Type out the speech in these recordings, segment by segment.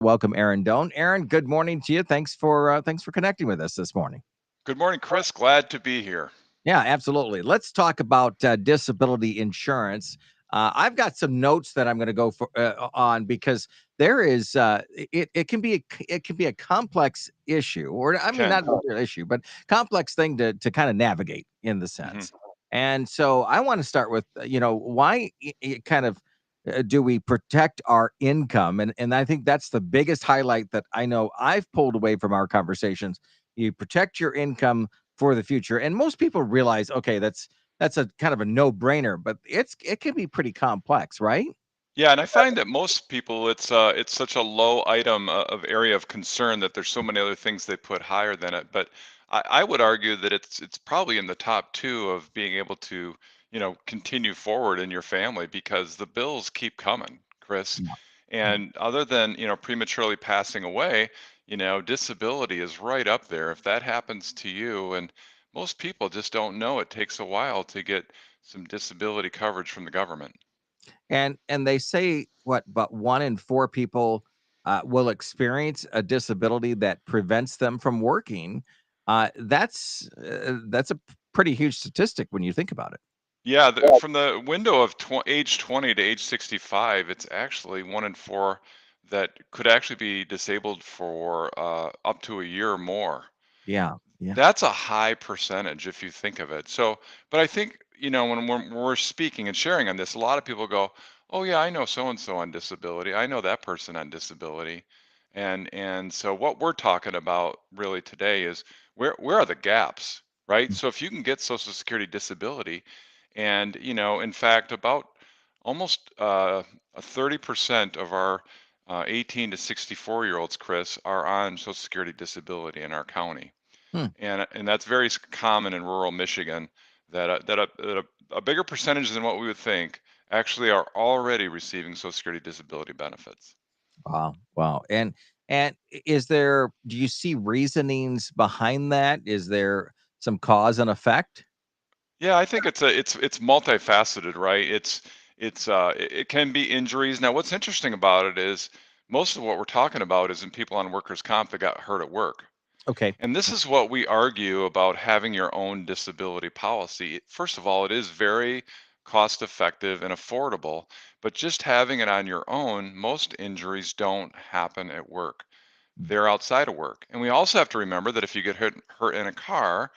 Welcome, Erin Doan. Erin, good morning to you. Thanks for connecting with us this morning. Good morning, Chris. Glad to be here. Yeah, absolutely. Let's talk about disability insurance. I've got some notes that I'm going to go for on because there is it can be a complex issue, or I mean Ken. not an issue, but complex thing to kind of navigate in the hmm sense. And so I want to start with why kind of do we protect our income, and I think that's the biggest highlight that I know I've pulled away from our conversations. You protect your income for the future. And most people realize, okay, that's a kind of a no-brainer, but it can be pretty complex, right? Yeah, and I find that most people, it's such a low item of area of concern that there's so many other things they put higher than it. But I would argue that it's probably in the top two of being able to, continue forward in your family because the bills keep coming, Chris. Yeah. Yeah. And other than, prematurely passing away, disability is right up there. If that happens to you, and most people just don't know, it takes a while to get some disability coverage from the government. And they say what, but one in four people will experience a disability that prevents them from working. That's a pretty huge statistic when you think about it. Yeah, from the window of age 20 to age 65, it's actually one in four that could actually be disabled for up to a year or more. Yeah, yeah. That's a high percentage if you think of it. So, but I think, when we're speaking and sharing on this, a lot of people go, "Oh yeah, I know so and so on disability. I know that person on disability." And so what we're talking about really today is where are the gaps, right? So if you can get Social Security disability, and in fact, about almost a 30% of our 18 to 64-year-olds, Chris, are on Social Security disability in our county, Hmm. and that's very common in rural Michigan. That a bigger percentage than what we would think actually are already receiving Social Security disability benefits. Wow, wow. Do you see reasonings behind that? Is there some cause and effect? Yeah, I think it's multifaceted, right? It can be injuries. Now, what's interesting about it is most of what we're talking about is in people on workers' comp that got hurt at work. Okay. And this is what we argue about having your own disability policy. First of all, it is very cost effective and affordable, but just having it on your own, most injuries don't happen at work. They're outside of work. And we also have to remember that if you get hurt in a car,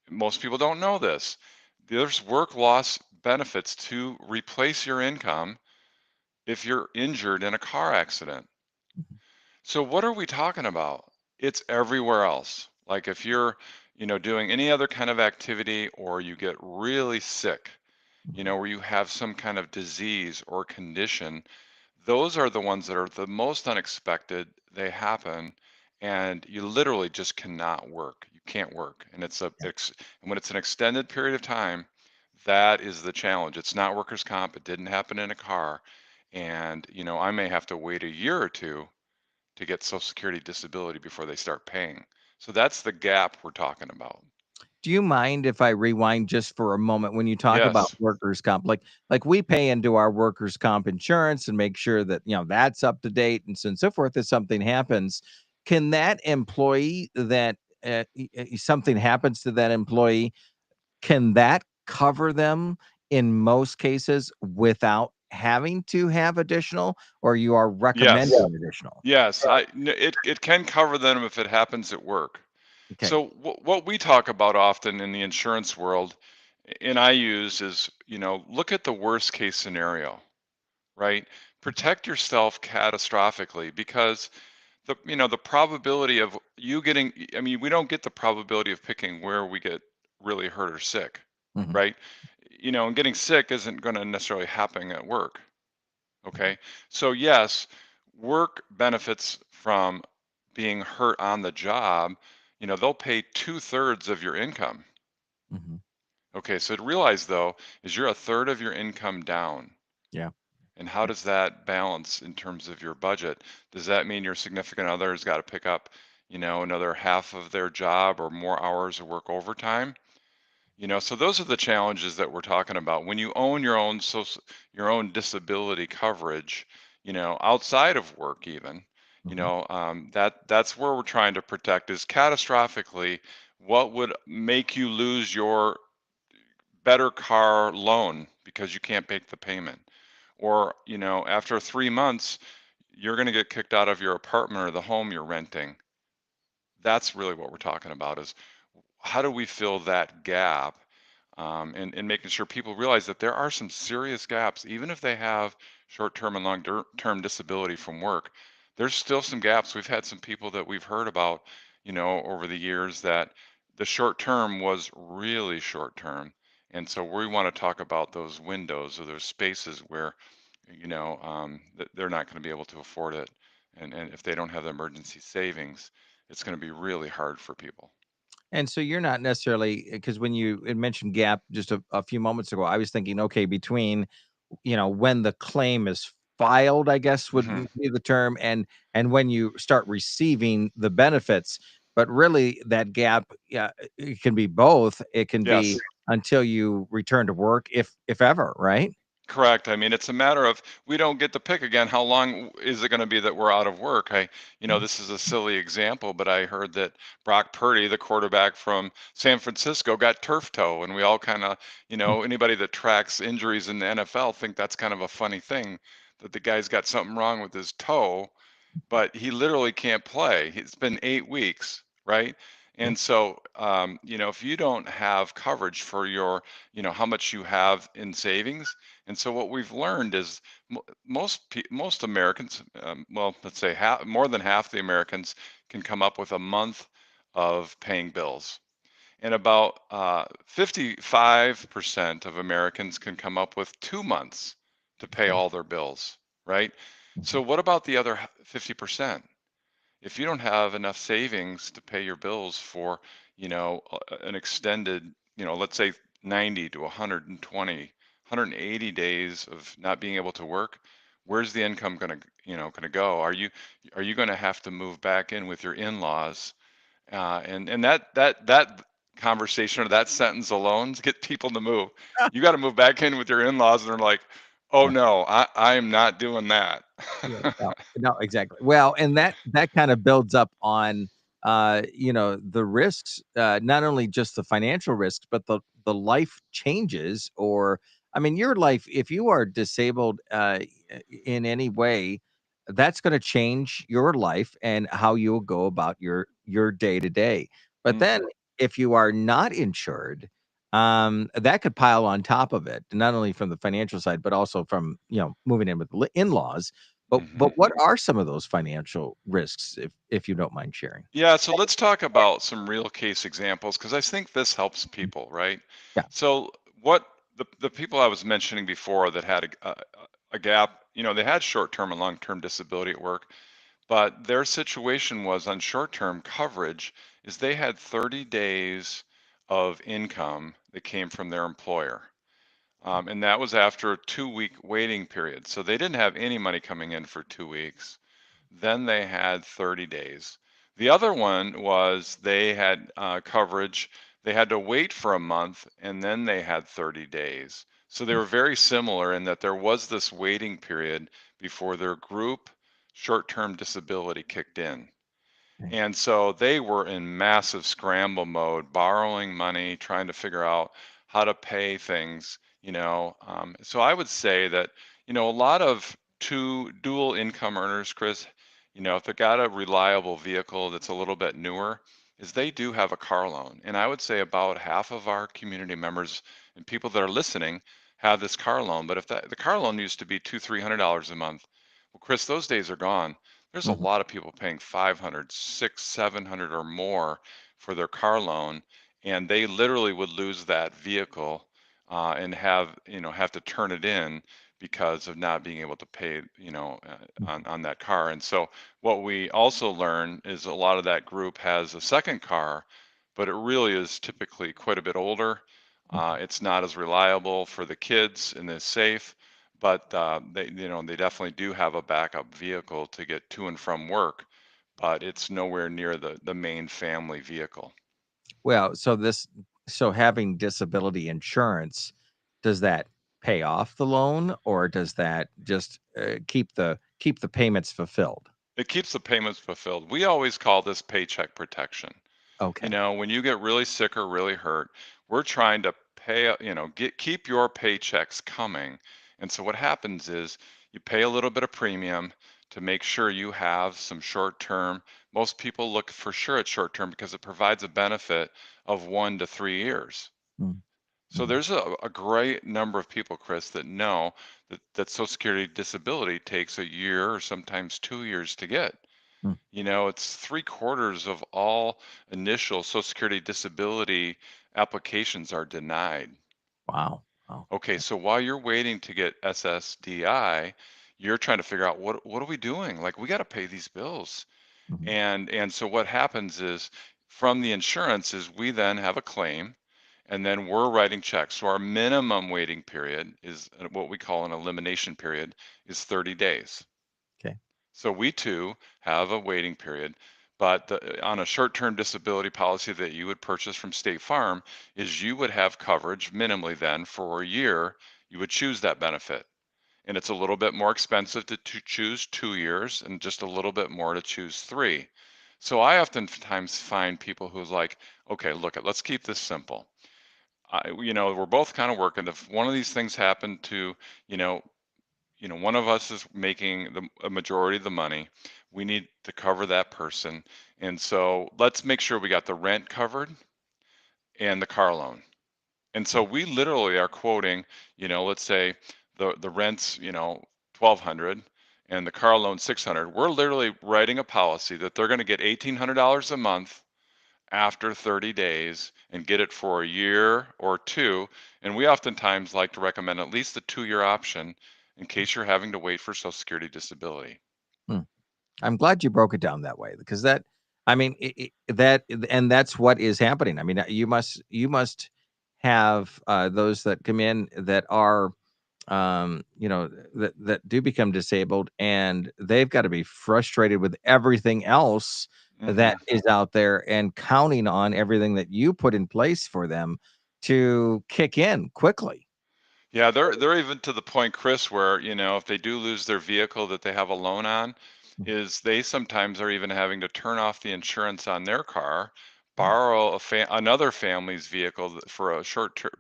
most people don't know this. There's work loss benefits to replace your income if you're injured in a car accident. Mhm. So what are we talking about? It's everywhere else. Like if you're, doing any other kind of activity or you get really sick, where you have some kind of disease or condition, those are the ones that are the most unexpected. They happen and you literally just cannot work. You can't work. And and when it's an extended period of time, that is the challenge. It's not workers' comp. It didn't happen in a car. And, I may have to wait a year or two to get Social Security disability before they start paying. So that's the gap we're talking about. Do you mind if I rewind just for a moment when you talk about Yes. workers' comp? Like we pay into our workers' comp insurance and make sure that that's up to date and so forth. If something happens, can that employee that something happens to that employee, can that cover them in most cases without having to have additional, or you are Yes. recommending additional? Yes. It can cover them if it happens at work. Okay. So what we talk about often in the insurance world, and I use is, look at the worst case scenario, right? Protect yourself catastrophically because the probability of you getting, I mean, we don't get the probability of picking where we get really hurt or sick, Mhm. right? And getting sick isn't going to necessarily happen at work. Okay. So yes, work benefits from being hurt on the job. They'll pay 2/3 of your income. Mhm. Okay. So to realize though, is you're a third of your income down. Yeah. And how does that balance in terms of your budget? Does that mean your significant other has got to pick up, another half of their job or more hours of work overtime? So those are the challenges that we're talking about. When you own your own disability coverage, outside of work even, Mhm. That's where we're trying to protect is catastrophically what would make you lose your better car loan because you can't make the payment. Or, after 3 months, you're going to get kicked out of your apartment or the home you're renting. That's really what we're talking about is how do we fill that gap, and making sure people realize that there are some serious gaps, even if they have short-term and long-term disability from work. There's still some gaps. We've had some people that we've heard about, over the years that the short term was really short term. And so we want to talk about those windows or those spaces where, that they're not going to be able to afford it. And if they don't have the emergency savings, it's going to be really hard for people. And so you're not necessarily because when you had mentioned gap just a few moments ago, I was thinking, okay, between when the claim is filed, I guess would Hmm. be the term, and when you start receiving the benefits. But really, that gap, yeah, it can be both. It can be Yes. until you return to work, if ever, right? Correct. I mean, it's a matter of we don't get to pick again. How long is it going to be that we're out of work? Mhm. This is a silly example, but I heard that Brock Purdy, the quarterback from San Francisco, got turf toe, and we all kind of, anybody that tracks injuries in the NFL think that's kind of a funny thing that the guy's got something wrong with his toe, but he literally can't play. It's been 8 weeks, right? Yeah. And so, if you don't have coverage for your, how much you have in savings, and so what we've learned is most Americans, well, let's say more than half the Americans can come up with a month of paying bills, and about 55% of Americans can come up with 2 months to pay Okay. all their bills, right? Mhm. So what about the other 50%? If you don't have enough savings to pay your bills for, an extended, let's say 90 to 120, 180 days of not being able to work, where's the income going to go? Are you going to have to move back in with your in-laws, and that conversation or that sentence alone to get people to move. You got to move back in with your in-laws, and they're like, "Oh Yeah. no, I am not doing that." Yeah, no, no, exactly. Well, and that kind of builds up on, the risks, not only just the financial risks, but the life changes. Or, I mean, your life, if you are disabled, in any way, that's going to change your life and how you'll go about your day to day. But then, Hmm. if you are not insured, that could pile on top of it, not only from the financial side, but also from moving in with in-laws. But Hmm. what are some of those financial risks, if you don't mind sharing? Yeah, so let's talk about some real case examples because I think this helps Mm. people, right? Yeah. So what the people I was mentioning before that had a gap, they had short-term and long-term disability at work. But their situation was on short-term coverage is they had 30 days of income that came from their employer. And that was after a 2-week waiting period. So they didn't have any money coming in for 2 weeks. Then they had 30 days. The other one was they had coverage. They had to wait for a month and then they had 30 days. So they Mm. were very similar in that there was this waiting period before their group short term disability kicked in. Okay. And so they were in massive scramble mode, borrowing money, trying to figure out how to pay things, So I would say that, a lot of two dual income earners, Chris, if they got a reliable vehicle that's a little bit newer, is they do have a car loan. And I would say about half of our community members and people that are listening have this car loan. But if the car loan used to be $200-300 a month, well, Chris, those days are gone. There's a Mhm. lot of people paying 500, 6, 700 or more for their car loan, and they literally would lose that vehicle, and have to turn it in because of not being able to pay, on that car. And so what we also learn is a lot of that group has a second car, but it really is typically quite a bit older. Mhm. It's not as reliable for the kids and it's safe, but they definitely do have a backup vehicle to get to and from work, but it's nowhere near the main family vehicle. Well, so having disability insurance, does that pay off the loan, or does that just, keep the payments fulfilled? It keeps the payments fulfilled. We always call this paycheck protection. You Okay. know, when you get really sick or really hurt, we're trying to pay, keep your paychecks coming. And so what happens is you pay a little bit of premium to make sure you have some short term. Most people look for sure at short term because it provides a benefit of 1 to 3 years. Mm, So mm, there's a great number of people, Chris, that know that Social Security disability takes a year or sometimes 2 years to get. mm. You know, it's 3/4 of all initial Social Security disability applications are denied. Wow. Wow. Okay, so while you're waiting to get SSDI, you're trying to figure out what are we doing? Like we got to pay these bills. Mhm. And so what happens is from the insurance is we then have a claim and then we're writing checks. So our minimum waiting period is what we call an elimination period is 30 days. Okay. So we too have a waiting period, but on a short-term disability policy that you would purchase from State Farm is you would have coverage minimally then for a year. You would choose that benefit. And it's a little bit more expensive to choose 2 years and just a little bit more to choose three. So I oftentimes find people who's like, okay, look, let's keep this simple. We're both kind of working. If one of these things happen to, you know, one of us is making a majority of the money. We need to cover that person. And so let's make sure we got the rent covered and the car loan. And so Mm, we literally are quoting, let's say the rent's, 1200 and the car loan 600. We're literally writing a policy that they're going to get $1,800 a month after 30 days and get it for a year or two. And we oftentimes like to recommend at least the 2 year option in case you're having to wait for Social Security disability. mm. I'm glad you broke it down that way because that, I mean, and that's what is happening. I mean, you must have those that come in that are, that do become disabled, and they've got to be frustrated with everything else that Hmm. is out there, and counting on everything that you put in place for them to kick in quickly. Yeah, they're even to the point, Chris, where, if they do lose their vehicle that they have a loan on, Mm, is they sometimes are even having to turn off the insurance on their car, mm, borrow another family's vehicle for a short term,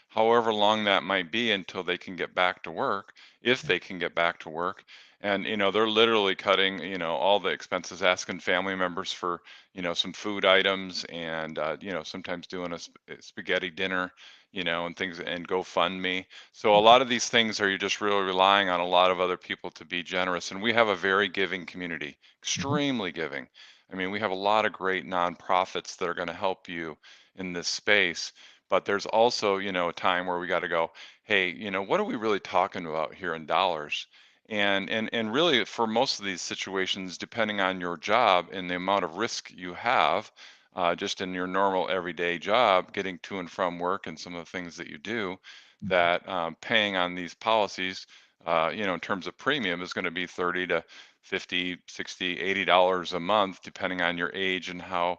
however long that might be until they can get back to work, if yeah, they can get back to work. And, they're literally cutting, all the expenses, asking family members for, some food items and, sometimes doing a spaghetti dinner, and things and GoFundMe. So a mhm, lot of these things are you just really relying on a lot of other people to be generous. And we have a very giving community, mhm, extremely giving. I mean, we have a lot of great nonprofits that are going to help you in this space. But there's also, a time where we got to go, hey, what are we really talking about here in dollars? And really for most of these situations, depending on your job and the amount of risk you have, just in your normal everyday job, getting to and from work and some of the things that you do, mhm. that paying on these policies, in terms of premium is going to be 30 to 50, 60, $80 a month, depending on your age and how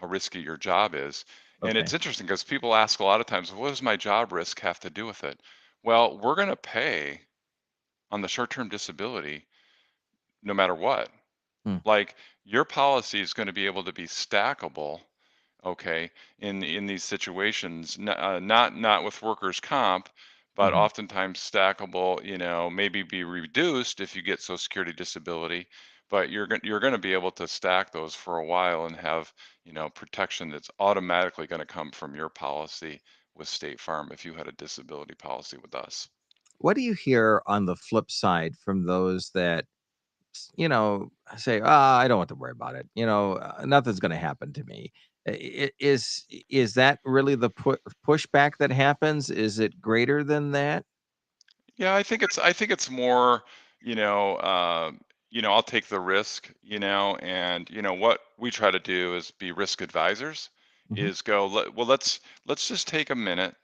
risky your job is. And Okay. it's interesting because people ask a lot of times, what does my job risk have to do with it? Well, we're going to pay on the short-term disability no matter what. Mm, Like your policy is going to be able to be stackable, okay, in these situations, not with workers' comp, but mhm. oftentimes stackable, maybe be reduced if you get Social Security disability, but you're going to be able to stack those for a while and have, protection that's automatically going to come from your policy with State Farm if you had a disability policy with us. What do you hear on the flip side from those that say, "Ah, I don't have to worry about it. Nothing's going to happen to me." Is that really the pushback that happens? Is it greater than that? Yeah, I think it's more, I'll take the risk, and what we try to do is be risk advisors, Mhm, is go, well, let's just take a minute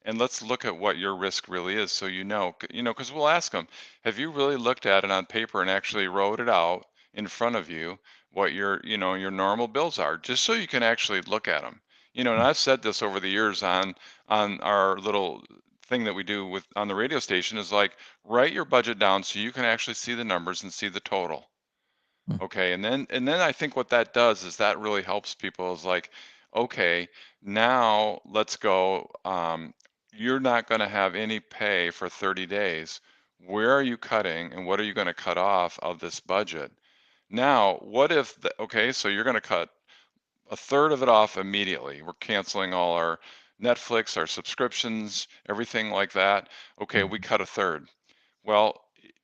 and let's look at what your risk really is so because we'll ask them, have you really looked at it on paper and actually wrote it out in front of you what your normal bills are, just so you can actually look at them. And mm, I've said this over the years on our little thing that we do with on the radio station is like write your budget down so you can actually see the numbers and see the total. Mm, Okay, and then I think what that does is that really helps people is like, okay, now let's go. You're not going to have any pay for 30 days. Where are you cutting and what are you going to cut off of this budget? Now, what if okay, so you're going to cut a third of it off immediately. We're canceling all our Netflix, our subscriptions, everything like that. Okay, we mhm. cut a third. Well,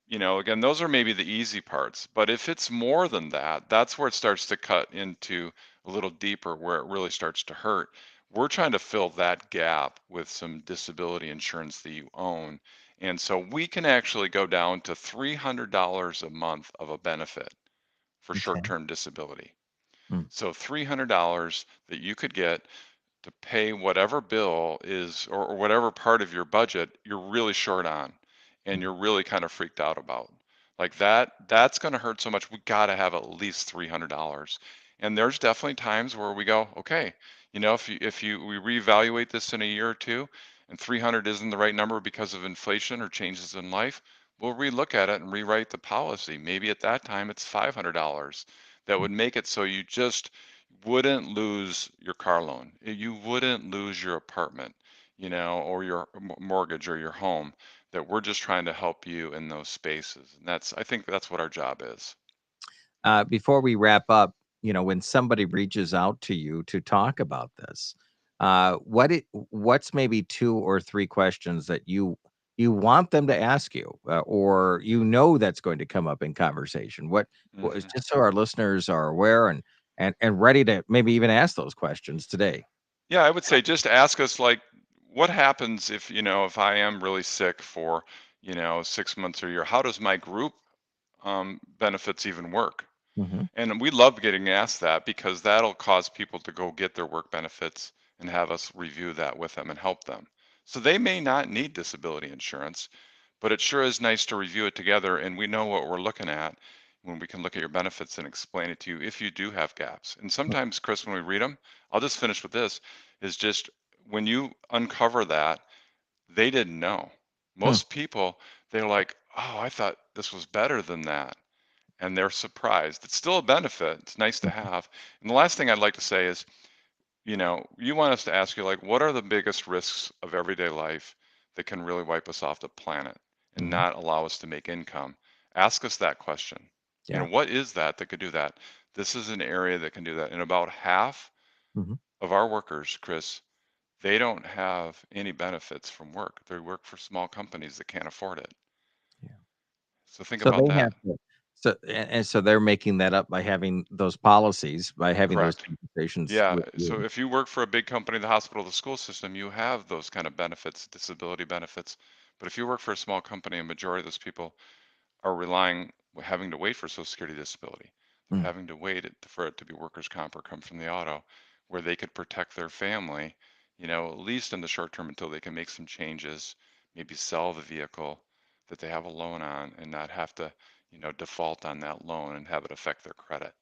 again, those are maybe the easy parts, but if it's more than that, that's where it starts to cut into a little deeper where it really starts to hurt. We're trying to fill that gap with some disability insurance that you own. And so we can actually go down to $300 a month of a benefit for Okay. short-term disability. Mm, So $300 that you could get to pay whatever bill is or whatever part of your budget you're really short on and mm, you're really kind of freaked out about. Like that's going to hurt so much. We got to have at least $300. And there's definitely times where we go, okay, if you we reevaluate this in a year or two and 300 isn't the right number because of inflation or changes in life, we'll relook at it and rewrite the policy. Maybe at that time it's $500. That mm. would make it so you just wouldn't lose your car loan. You wouldn't lose your apartment, or your mortgage or your home. That we're just trying to help you in those spaces. And I think that's what our job is. Before we wrap up, when somebody reaches out to you to talk about this, what's maybe 2 or 3 questions that you want them to ask you, or that's going to come up in conversation? What is hmm just so our listeners are aware and ready to maybe even ask those questions today. Yeah, I would say just ask us like, what happens if I am really sick for, 6 months or a year? How does my group benefits even work? Mhm, And we love getting asked that because that'll cause people to go get their work benefits and have us review that with them and help them. So they may not need disability insurance, but it sure is nice to review it together and we know what we're looking at when we can look at your benefits and explain it to you if you do have gaps. And mm, sometimes, Chris, when we read them, I'll just finish with this, is just when you uncover that, they didn't know. hmm, Most people, they're like, oh, I thought this was better than that, and they're surprised. It's still a benefit. It's nice to mhm, have. And the last thing I'd like to say is, you want us to ask you, like, what are the biggest risks of everyday life that can really wipe us off the planet and mhm, not allow us to make income? Ask us that question. yeah, What is that could do that? This is an area that can do that. And about half mhm, of our workers, Chris, they don't have any benefits from work. They work for small companies that can't afford it. yeah. So think So about they have that. to and so they're making that up by having those policies, by having those Correct. conversations Yeah, with so you. if you work for a big company, the hospital, the school system, you have those kind of benefits, disability benefits. But if you work for a small company, a majority of those people are having to wait for Social Security disability. They're Mm. having to wait for it to be workers' comp or come from the auto, where they could protect their family, at least in the short term until they can make some changes, maybe sell the vehicle that they have a loan on and not have to, default on that loan and have it affect their credit.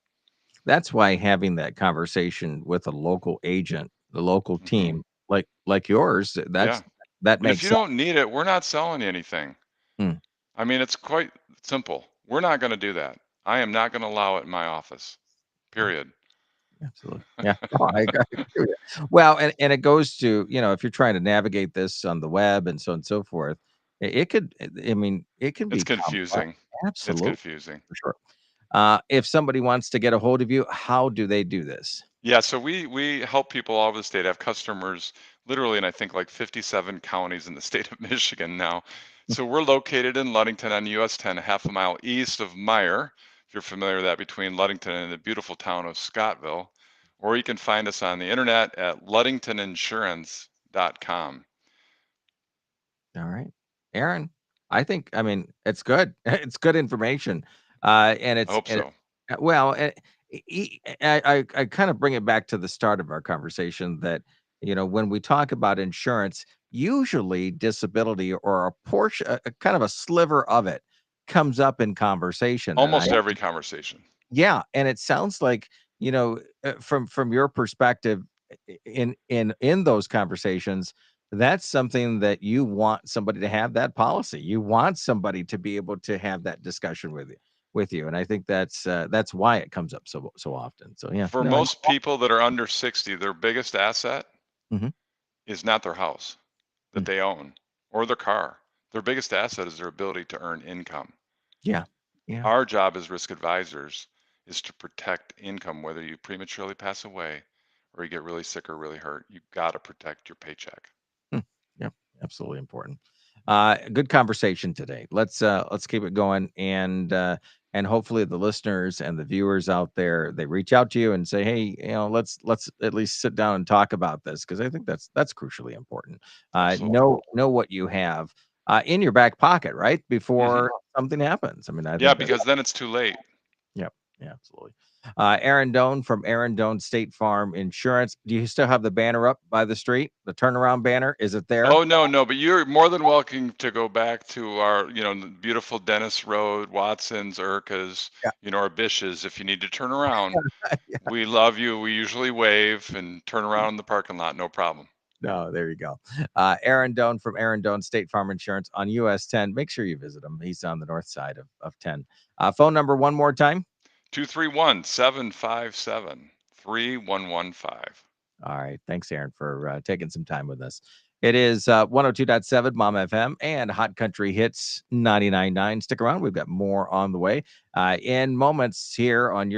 That's why having that conversation with a local agent, the local hmm team, like yours, Yeah. that And if makes you sense. don't need it, we're not selling you anything. Mm, I mean, it's quite simple. We're not going to do that. I am not going to allow it in my office. yeah, Period. absolutely. Yeah. No, I agree with you. Well, and it goes to, if you're trying to navigate this on the web and so on and so forth, it could, I mean, it can It's be complex. confusing. It's Absolutely, confusing. for sure. If somebody wants to get a hold of you, how do they do this? Yeah, so we help people all over the state. I have customers literally in I think like 57 counties in the state of Michigan now. So we're located in Ludington on US 10, a half a mile east of Meyer, if you're familiar with that, between Ludington and the beautiful town of Scottville. Or you can find us on the internet at ludingtoninsurance.com. All right. Aaron, I mean, it's good. It's good information. And I hope so. well, I kind of bring it back to the start of our conversation that, when we talk about insurance, usually disability or a portion, a kind of a sliver of it comes up in conversation. And Almost every conversation. yeah, and it sounds like, from your perspective in those conversations that's something that you want somebody to have that policy. You want somebody to be able to have that discussion with you. And I think that's why it comes up so often. So yeah, For no, most people that are under 60, their biggest asset mhm, is not their house that mm, they own or their car. Their biggest asset is their ability to earn income. yeah, yeah. Our job as risk advisors is to protect income, whether you prematurely pass away or you get really sick or really hurt. You got to protect your paycheck. Mm, yep, absolutely important. Good conversation today. Let's keep it going, and hopefully the listeners and the viewers out there, they reach out to you and say, hey, let's at least sit down and talk about this, because I think that's crucially important. Absolutely. Know what you have in your back pocket, right, Hmm. before something happens. I mean, I Yeah, think that. because then it's too late. Yep. Yeah, absolutely. Erin Doan from Erin Doan State Farm Insurance. Do you still have the banner up by the street? The turnaround banner? Is it there? Oh, no, no, but you're more than welcome to go back to our, the beautiful Dennis Road, Watson's, Urca's, Yeah. our Bish's. If you need to turn around, Yeah. we love you. We usually wave and turn around in the parking lot, no problem. No, there you go. Erin Doan from Erin Doan State Farm Insurance on US 10. Make sure you visit him. He's on the north side of 10. Phone number one more time. 231-757-3115. All right. Thanks, Aaron, for taking some time with us. It is 102.7 Mom FM and Hot Country Hits 99.9. Stick around. We've got more on the way in moments here on your